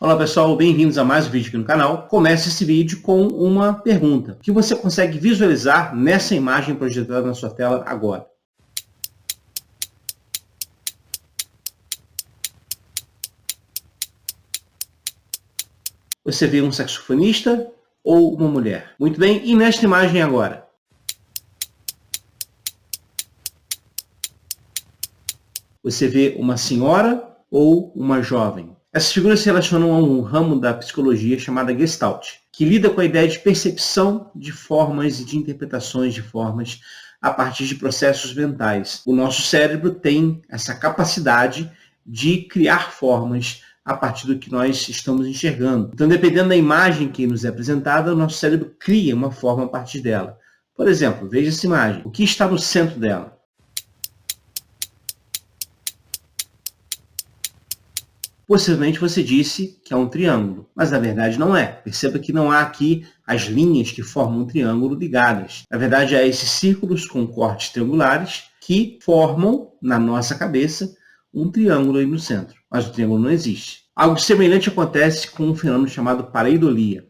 Olá pessoal, bem-vindos a mais um vídeo aqui no canal. Comece esse vídeo com uma pergunta. O que você consegue visualizar nessa imagem projetada na sua tela agora? Você vê um saxofonista ou uma mulher? Muito bem, e nesta imagem agora? Você vê uma senhora ou uma jovem? Essas figuras se relacionam a um ramo da psicologia chamada Gestalt, que lida com a ideia de percepção de formas e de interpretações de formas a partir de processos mentais. O nosso cérebro tem essa capacidade de criar formas a partir do que nós estamos enxergando. Então, dependendo da imagem que nos é apresentada, o nosso cérebro cria uma forma a partir dela. Por exemplo, veja essa imagem. O que está no centro dela? Possivelmente você disse que é um triângulo, mas na verdade não é. Perceba que não há aqui as linhas que formam um triângulo ligadas. Na verdade, há esses círculos com cortes triangulares que formam, na nossa cabeça, um triângulo aí no centro. Mas o triângulo não existe. Algo semelhante acontece com um fenômeno chamado pareidolia,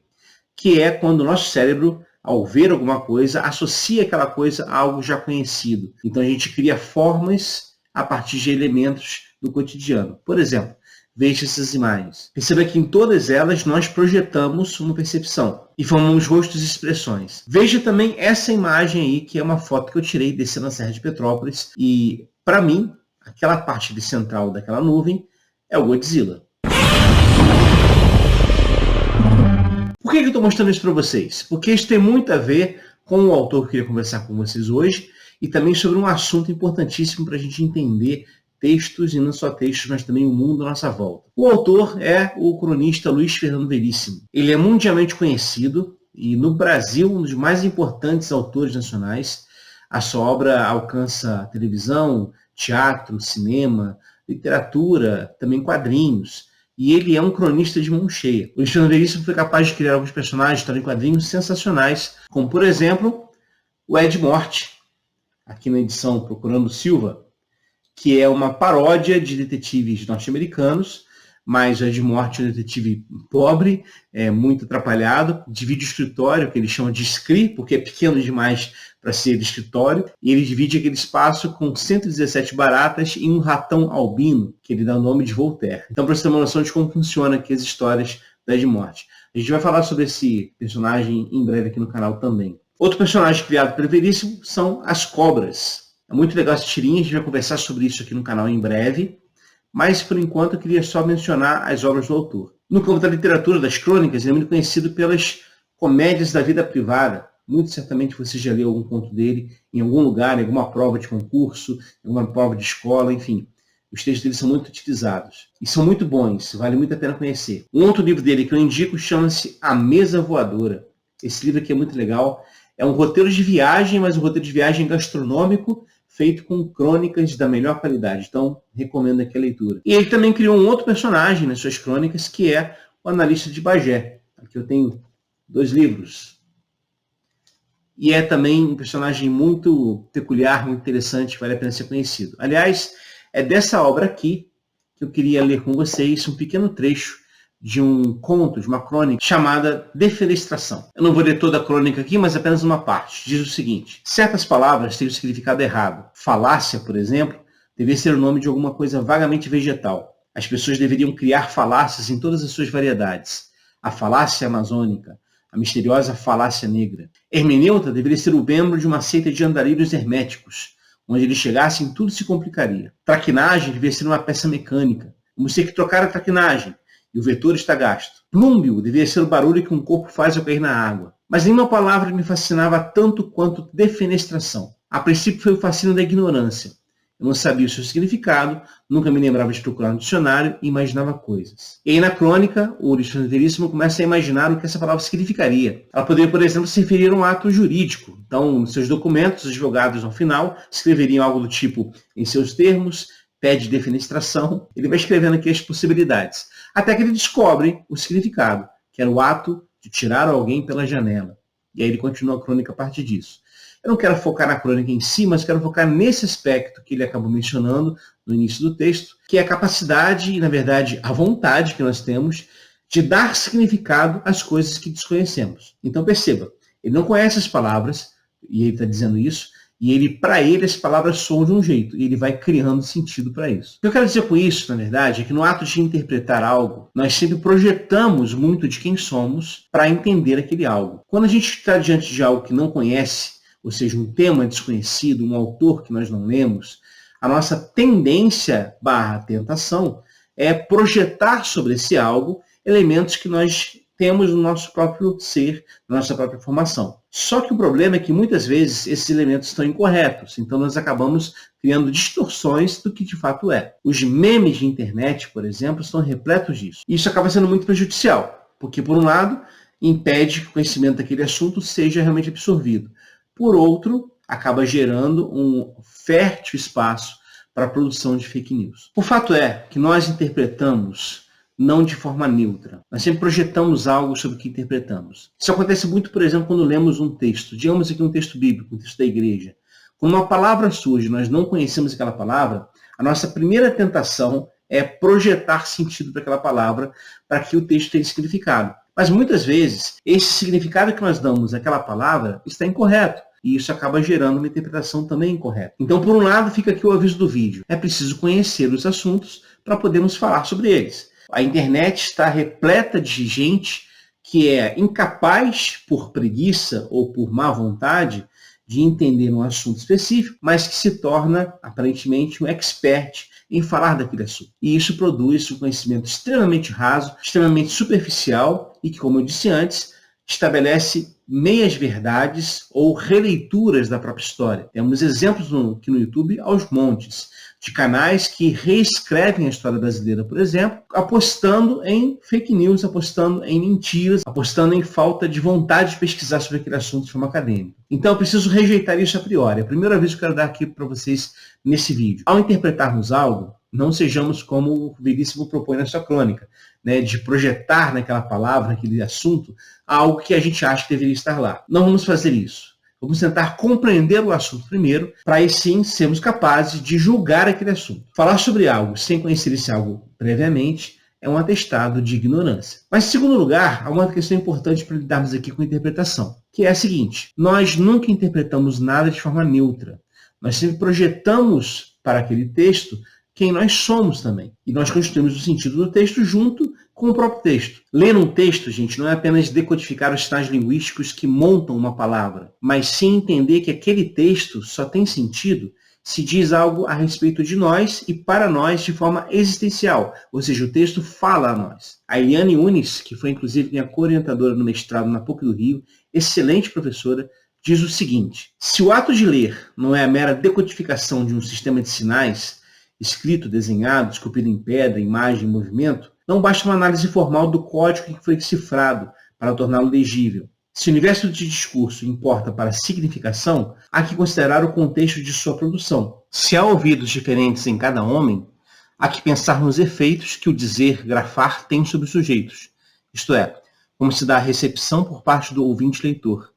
que é quando o nosso cérebro, ao ver alguma coisa, associa aquela coisa a algo já conhecido. Então a gente cria formas a partir de elementos do cotidiano. Por exemplo, veja essas imagens. Perceba que em todas elas nós projetamos uma percepção e formamos rostos e expressões. Veja também essa imagem aí, que é uma foto que eu tirei descendo a Serra de Petrópolis. E, para mim, aquela parte de central daquela nuvem é o Godzilla. Por que eu estou mostrando isso para vocês? Porque isso tem muito a ver com o autor que eu queria conversar com vocês hoje e também sobre um assunto importantíssimo para a gente entender textos, e não só textos, mas também o mundo à nossa volta. O autor é o cronista Luiz Fernando Veríssimo. Ele é mundialmente conhecido e, no Brasil, um dos mais importantes autores nacionais. A sua obra alcança televisão, teatro, cinema, literatura, também quadrinhos. E ele é um cronista de mão cheia. O Luiz Fernando Veríssimo foi capaz de criar alguns personagens de história em quadrinhos sensacionais, como, por exemplo, o Ed Morte, aqui na edição Procurando Silva, que é uma paródia de detetives norte-americanos, mas o Ed Morte é um detetive pobre, muito atrapalhado, divide o escritório, que ele chama de Scree, porque é pequeno demais para ser de escritório, e ele divide aquele espaço com 117 baratas e um ratão albino, que ele dá o nome de Voltaire. Então, para você ter uma noção de como funciona aqui as histórias do Ed Morte. A gente vai falar sobre esse personagem em breve aqui no canal também. Outro personagem criado pelo Veríssimo são as cobras. É muito legal essa tirinha, a gente vai conversar sobre isso aqui no canal em breve, mas por enquanto eu queria só mencionar as obras do autor. No campo da literatura, das crônicas, ele é muito conhecido pelas comédias da vida privada. Muito certamente você já leu algum conto dele em algum lugar, em alguma prova de concurso, em alguma prova de escola, enfim. Os textos dele são muito utilizados e são muito bons, vale muito a pena conhecer. Um outro livro dele que eu indico chama-se A Mesa Voadora. Esse livro aqui é muito legal. É um roteiro de viagem, mas um roteiro de viagem gastronômico, feito com crônicas da melhor qualidade. Então, recomendo aqui a leitura. E ele também criou um outro personagem nas suas crônicas, que é o Analista de Bagé. Aqui eu tenho 2 livros. E é também um personagem muito peculiar, muito interessante, vale a pena ser conhecido. Aliás, é dessa obra aqui que eu queria ler com vocês um pequeno trecho de um conto, de uma crônica chamada Defenestração. Eu não vou ler toda a crônica aqui, mas apenas uma parte. Diz o seguinte: certas palavras têm o significado errado. Falácia, por exemplo, deveria ser o nome de alguma coisa vagamente vegetal. As pessoas deveriam criar falácias em todas as suas variedades. A falácia amazônica, a misteriosa falácia negra. Hermeneuta deveria ser o membro de uma seita de andarilhos herméticos. Onde eles chegassem, tudo se complicaria. Traquinagem deveria ser uma peça mecânica. Vamos ter que trocar a traquinagem. E o vetor está gasto. Plúmbio deveria ser o barulho que um corpo faz ao cair na água. Mas nenhuma palavra me fascinava tanto quanto defenestração. A princípio foi o fascínio da ignorância. Eu não sabia o seu significado, nunca me lembrava de procurar no dicionário e imaginava coisas. E aí na crônica, o Luiz Fernando Veríssimo começa a imaginar o que essa palavra significaria. Ela poderia, por exemplo, se referir a um ato jurídico. Então, nos seus documentos, os advogados, ao final, escreveriam algo do tipo, em seus termos, pede defenestração. Ele vai escrevendo aqui as possibilidades. Até que ele descobre o significado, que era o ato de tirar alguém pela janela. E aí ele continua a crônica a partir disso. Eu não quero focar na crônica em si, mas quero focar nesse aspecto que ele acabou mencionando no início do texto, que é a capacidade e, na verdade, a vontade que nós temos de dar significado às coisas que desconhecemos. Então perceba, ele não conhece as palavras, e ele está dizendo isso, e para ele as palavras soam de um jeito, e ele vai criando sentido para isso. O que eu quero dizer com isso, na verdade, é que no ato de interpretar algo, nós sempre projetamos muito de quem somos para entender aquele algo. Quando a gente está diante de algo que não conhece, ou seja, um tema desconhecido, um autor que nós não lemos, a nossa tendência / tentação é projetar sobre esse algo elementos que nós temos no nosso próprio ser, na nossa própria formação. Só que o problema é que muitas vezes esses elementos estão incorretos, então nós acabamos criando distorções do que de fato é. Os memes de internet, por exemplo, estão repletos disso. E isso acaba sendo muito prejudicial, porque por um lado, impede que o conhecimento daquele assunto seja realmente absorvido. Por outro, acaba gerando um fértil espaço para a produção de fake news. O fato é que nós interpretamos não de forma neutra. Nós sempre projetamos algo sobre o que interpretamos. Isso acontece muito, por exemplo, quando lemos um texto. Digamos aqui um texto bíblico, um texto da igreja. Quando uma palavra surge, nós não conhecemos aquela palavra, a nossa primeira tentação é projetar sentido para aquela palavra para que o texto tenha significado. Mas muitas vezes, esse significado que nós damos àquela palavra está incorreto. E isso acaba gerando uma interpretação também incorreta. Então, por um lado, fica aqui o aviso do vídeo. É preciso conhecer os assuntos para podermos falar sobre eles. A internet está repleta de gente que é incapaz, por preguiça ou por má vontade, de entender um assunto específico, mas que se torna, aparentemente, um expert em falar daquele assunto. E isso produz um conhecimento extremamente raso, extremamente superficial e que, como eu disse antes, estabelece meias-verdades ou releituras da própria história. Temos exemplos aqui no YouTube aos montes, de canais que reescrevem a história brasileira, por exemplo, apostando em fake news, apostando em mentiras, apostando em falta de vontade de pesquisar sobre aquele assunto de forma acadêmica. Então eu preciso rejeitar isso a priori. A primeira vez que eu quero dar aqui para vocês nesse vídeo. Ao interpretarmos algo, não sejamos como o Veríssimo propõe na sua crônica, né, de projetar naquela palavra, naquele assunto, algo que a gente acha que deveria estar lá. Não vamos fazer isso. Vamos tentar compreender o assunto primeiro, para aí sim sermos capazes de julgar aquele assunto. Falar sobre algo sem conhecer esse algo previamente é um atestado de ignorância. Mas, em segundo lugar, há uma questão importante para lidarmos aqui com a interpretação, que é a seguinte: nós nunca interpretamos nada de forma neutra. Nós sempre projetamos para aquele texto quem nós somos também. E nós construímos o sentido do texto junto com o próprio texto. Ler um texto, gente, não é apenas decodificar os sinais linguísticos que montam uma palavra, mas sim entender que aquele texto só tem sentido se diz algo a respeito de nós e para nós de forma existencial, ou seja, o texto fala a nós. A Eliane Unis, que foi inclusive minha co-orientadora no mestrado na PUC do Rio, excelente professora, diz o seguinte: se o ato de ler não é a mera decodificação de um sistema de sinais, escrito, desenhado, esculpido em pedra, imagem, movimento, não basta uma análise formal do código que foi cifrado para torná-lo legível. Se o universo de discurso importa para a significação, há que considerar o contexto de sua produção. Se há ouvidos diferentes em cada homem, há que pensar nos efeitos que o dizer grafar tem sobre os sujeitos, isto é, como se dá a recepção por parte do ouvinte leitor.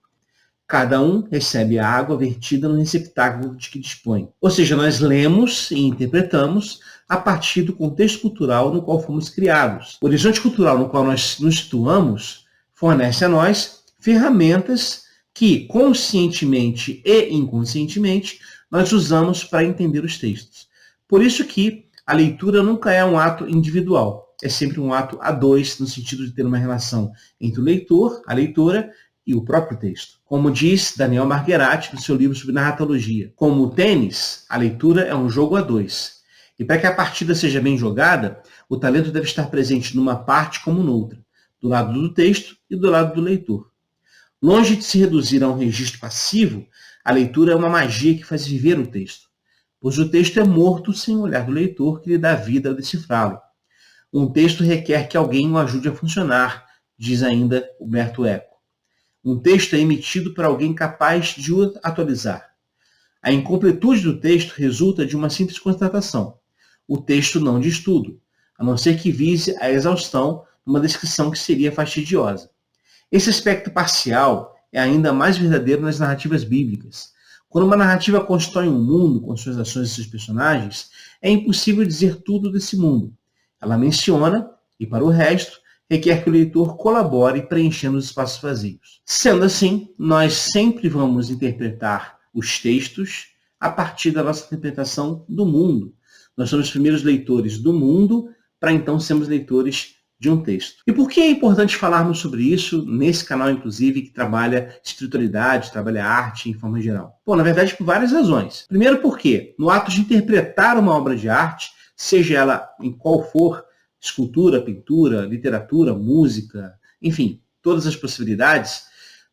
Cada um recebe a água vertida no receptáculo de que dispõe. Ou seja, nós lemos e interpretamos a partir do contexto cultural no qual fomos criados. O horizonte cultural no qual nós nos situamos fornece a nós ferramentas que, conscientemente e inconscientemente, nós usamos para entender os textos. Por isso que a leitura nunca é um ato individual, é sempre um ato a dois, no sentido de ter uma relação entre o leitor, a leitora, e o próprio texto. Como diz Daniel Margherati no seu livro sobre narratologia, como o tênis, a leitura é um jogo a dois. E para que a partida seja bem jogada, o talento deve estar presente numa parte como noutra, do lado do texto e do lado do leitor. Longe de se reduzir a um registro passivo, a leitura é uma magia que faz viver o texto, pois o texto é morto sem o olhar do leitor que lhe dá vida ao decifrá-lo. Um texto requer que alguém o ajude a funcionar, diz ainda Humberto Eco. Um texto é emitido por alguém capaz de o atualizar. A incompletude do texto resulta de uma simples constatação. O texto não diz tudo, a não ser que vise a exaustão numa descrição que seria fastidiosa. Esse aspecto parcial é ainda mais verdadeiro nas narrativas bíblicas. Quando uma narrativa constrói um mundo com suas ações e seus personagens, é impossível dizer tudo desse mundo. Ela menciona, e para o resto, requer que o leitor colabore preenchendo os espaços vazios. Sendo assim, nós sempre vamos interpretar os textos a partir da nossa interpretação do mundo. Nós somos os primeiros leitores do mundo, para então sermos leitores de um texto. E por que é importante falarmos sobre isso nesse canal, inclusive, que trabalha espiritualidade, trabalha arte em forma geral? Bom, na verdade, por várias razões. Primeiro porque, no ato de interpretar uma obra de arte, seja ela em qual for, escultura, pintura, literatura, música, enfim, todas as possibilidades,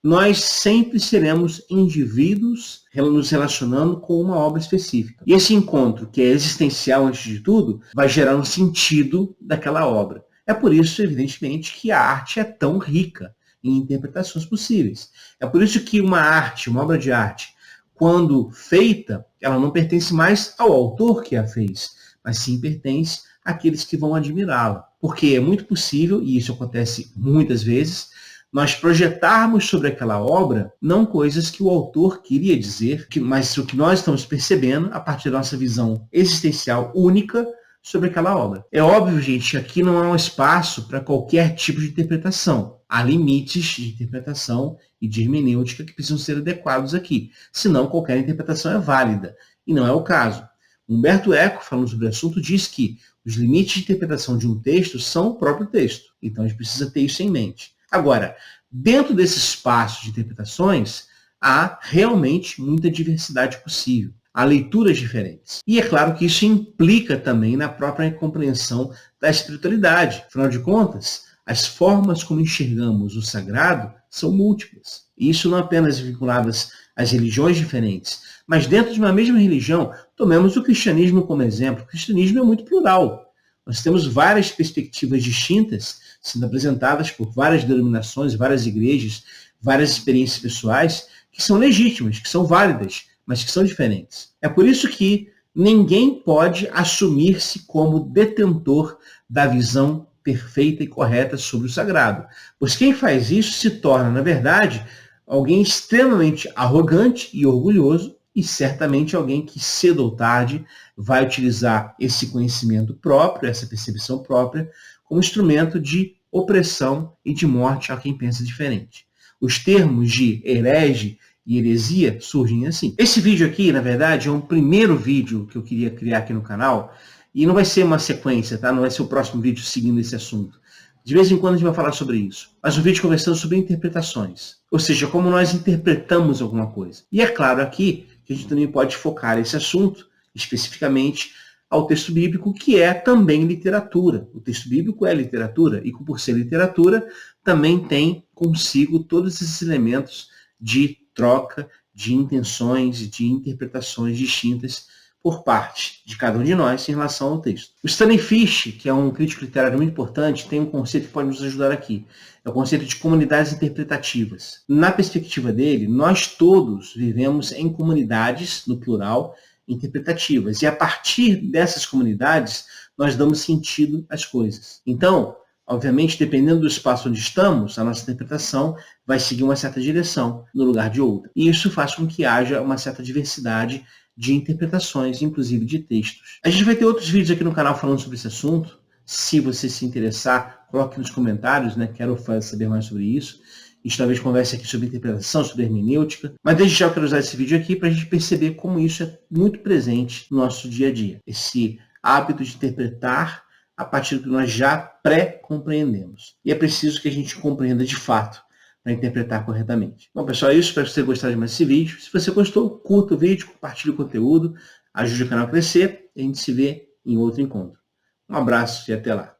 nós sempre seremos indivíduos nos relacionando com uma obra específica. E esse encontro, que é existencial antes de tudo, vai gerar um sentido daquela obra. É por isso, evidentemente, que a arte é tão rica em interpretações possíveis. É por isso que uma arte, uma obra de arte, quando feita, ela não pertence mais ao autor que a fez, mas sim pertence àqueles que vão admirá-la. Porque é muito possível, e isso acontece muitas vezes, nós projetarmos sobre aquela obra não coisas que o autor queria dizer, mas o que nós estamos percebendo a partir da nossa visão existencial única sobre aquela obra. É óbvio, gente, que aqui não há um espaço para qualquer tipo de interpretação. Há limites de interpretação e de hermenêutica que precisam ser adequados aqui. Senão, qualquer interpretação é válida. E não é o caso. Humberto Eco, falando sobre o assunto, diz que os limites de interpretação de um texto são o próprio texto. Então, a gente precisa ter isso em mente. Agora, dentro desse espaço de interpretações, há realmente muita diversidade possível. Há leituras diferentes. E é claro que isso implica também na própria compreensão da espiritualidade. Afinal de contas, as formas como enxergamos o sagrado são múltiplas. E isso não apenas vinculadas às religiões diferentes, mas dentro de uma mesma religião, tomemos o cristianismo como exemplo. O cristianismo é muito plural. Nós temos várias perspectivas distintas sendo apresentadas por várias denominações, várias igrejas, várias experiências pessoais que são legítimas, que são válidas, mas que são diferentes. É por isso que ninguém pode assumir-se como detentor da visão perfeita e correta sobre o sagrado. Pois quem faz isso se torna, na verdade, alguém extremamente arrogante e orgulhoso e certamente alguém que cedo ou tarde vai utilizar esse conhecimento próprio, essa percepção própria, como instrumento de opressão e de morte a quem pensa diferente. Os termos de herege e heresia surgem assim. Esse vídeo aqui, na verdade, é um primeiro vídeo que eu queria criar aqui no canal, e não vai ser uma sequência, tá? Não vai ser o próximo vídeo seguindo esse assunto. De vez em quando a gente vai falar sobre isso. Mas um vídeo conversando sobre interpretações. Ou seja, como nós interpretamos alguma coisa. E é claro aqui que a gente também pode focar esse assunto, especificamente, ao texto bíblico, que é também literatura. O texto bíblico é literatura, e por ser literatura, também tem consigo todos esses elementos de troca, de intenções, de interpretações distintas por parte de cada um de nós em relação ao texto. O Stanley Fish, que é um crítico literário muito importante, tem um conceito que pode nos ajudar aqui. É o conceito de comunidades interpretativas. Na perspectiva dele, nós todos vivemos em comunidades, no plural, interpretativas. E a partir dessas comunidades, nós damos sentido às coisas. Então, obviamente, dependendo do espaço onde estamos, a nossa interpretação vai seguir uma certa direção no lugar de outra. E isso faz com que haja uma certa diversidade de interpretações, inclusive de textos. A gente vai ter outros vídeos aqui no canal falando sobre esse assunto. Se você se interessar, coloque nos comentários, né? Quero saber mais sobre isso. A gente talvez converse aqui sobre interpretação, sobre hermenêutica. Mas desde já eu quero usar esse vídeo aqui para a gente perceber como isso é muito presente no nosso dia a dia. Esse hábito de interpretar a partir do que nós já pré-compreendemos. E é preciso que a gente compreenda de fato para interpretar corretamente. Bom, pessoal, é isso. Espero que você tenha gostado de mais desse vídeo. Se você gostou, curta o vídeo, compartilhe o conteúdo, ajude o canal a crescer e a gente se vê em outro encontro. Um abraço e até lá.